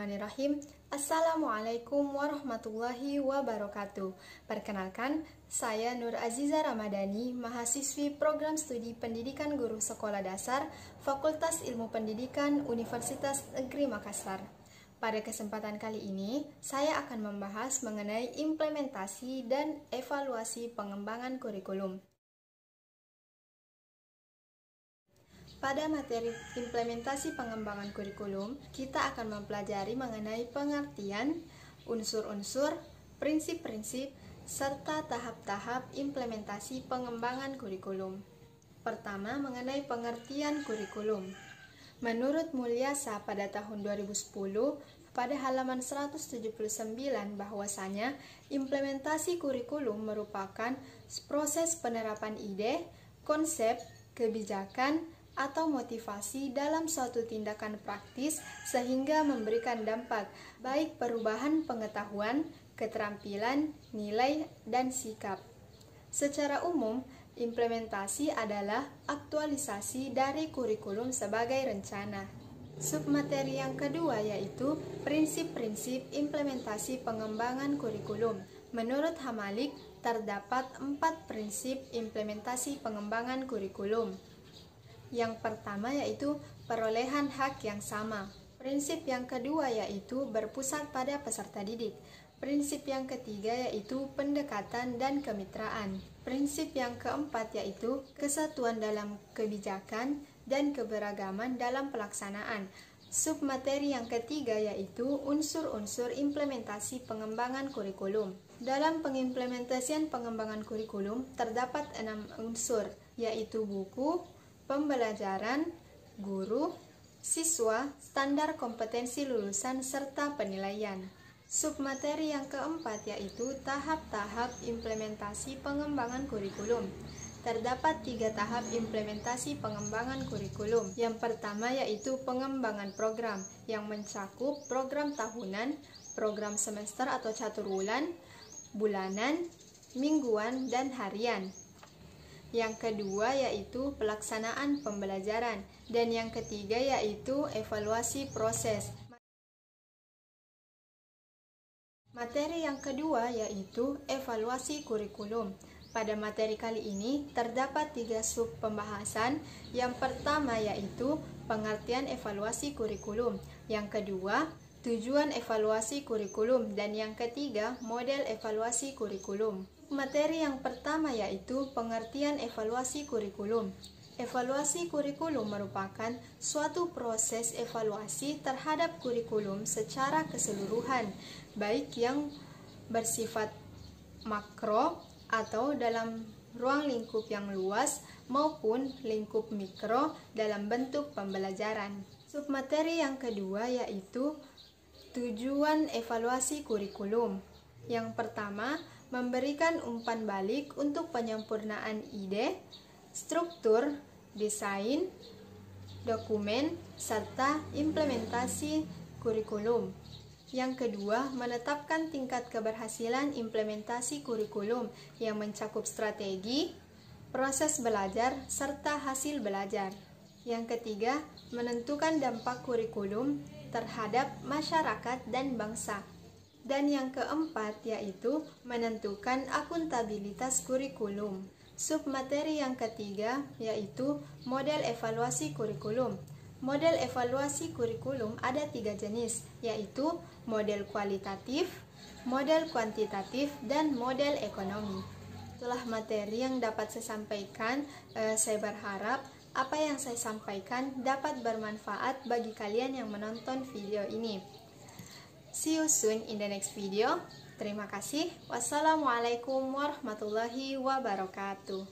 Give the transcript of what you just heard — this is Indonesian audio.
Bismillahirrahmanirrahim. Assalamualaikum warahmatullahi wabarakatuh. Perkenalkan, saya Nur Aziza Ramadhani, mahasiswi Program Studi Pendidikan Guru Sekolah Dasar, Fakultas Ilmu Pendidikan Universitas Negeri Makassar. Pada kesempatan kali ini, saya akan membahas mengenai implementasi dan evaluasi pengembangan kurikulum. Pada materi implementasi pengembangan kurikulum, kita akan mempelajari mengenai pengertian, unsur-unsur, prinsip-prinsip, serta tahap-tahap implementasi pengembangan kurikulum. Pertama, mengenai pengertian kurikulum. Menurut Mulyasa pada tahun 2010, pada halaman 179 bahwasanya implementasi kurikulum merupakan proses penerapan ide, konsep, kebijakan, atau motivasi dalam suatu tindakan praktis sehingga memberikan dampak, baik perubahan pengetahuan, keterampilan, nilai, dan sikap. Secara umum, implementasi adalah aktualisasi dari kurikulum sebagai rencana. Submateri yang kedua yaitu prinsip-prinsip implementasi pengembangan kurikulum. Menurut Hamalik, terdapat 4 prinsip implementasi pengembangan kurikulum. Yang pertama yaitu perolehan hak yang sama. Prinsip yang kedua yaitu berpusat pada peserta didik. Prinsip yang ketiga yaitu pendekatan dan kemitraan. Prinsip yang keempat yaitu kesatuan dalam kebijakan dan keberagaman dalam pelaksanaan. Submateri yang ketiga yaitu unsur-unsur implementasi pengembangan kurikulum. Dalam pengimplementasian pengembangan kurikulum terdapat 6 unsur, yaitu buku, pembelajaran, guru, siswa, standar kompetensi lulusan, serta penilaian. Submateri yang keempat yaitu tahap-tahap implementasi pengembangan kurikulum. Terdapat 3 tahap implementasi pengembangan kurikulum. Yang pertama yaitu pengembangan program yang mencakup program tahunan, program semester atau caturwulan, bulanan, mingguan, dan harian. Yang kedua yaitu pelaksanaan pembelajaran, dan yang ketiga yaitu evaluasi proses. Materi yang kedua yaitu evaluasi kurikulum. Pada materi kali ini terdapat 3 sub pembahasan. Yang pertama yaitu pengertian evaluasi kurikulum, yang kedua tujuan evaluasi kurikulum, dan yang ketiga model evaluasi kurikulum. Materi yang pertama yaitu pengertian evaluasi kurikulum. Evaluasi kurikulum merupakan suatu proses evaluasi terhadap kurikulum secara keseluruhan, baik yang bersifat makro atau dalam ruang lingkup yang luas maupun lingkup mikro dalam bentuk pembelajaran. Submateri yang kedua yaitu tujuan evaluasi kurikulum. Yang pertama, memberikan umpan balik untuk penyempurnaan ide, struktur, desain, dokumen, serta implementasi kurikulum. Yang kedua, menetapkan tingkat keberhasilan implementasi kurikulum yang mencakup strategi, proses belajar, serta hasil belajar. Yang ketiga, menentukan dampak kurikulum terhadap masyarakat dan bangsa. Dan yang keempat yaitu menentukan akuntabilitas kurikulum. Submateri yang ketiga yaitu model evaluasi kurikulum. Model evaluasi kurikulum ada 3 jenis, yaitu model kualitatif, model kuantitatif, dan model ekonomi. Itulah materi yang dapat saya sampaikan. Saya berharap apa yang saya sampaikan dapat bermanfaat bagi kalian yang menonton video ini. See you soon in the next video. Terima kasih. Wassalamualaikum warahmatullahi wabarakatuh.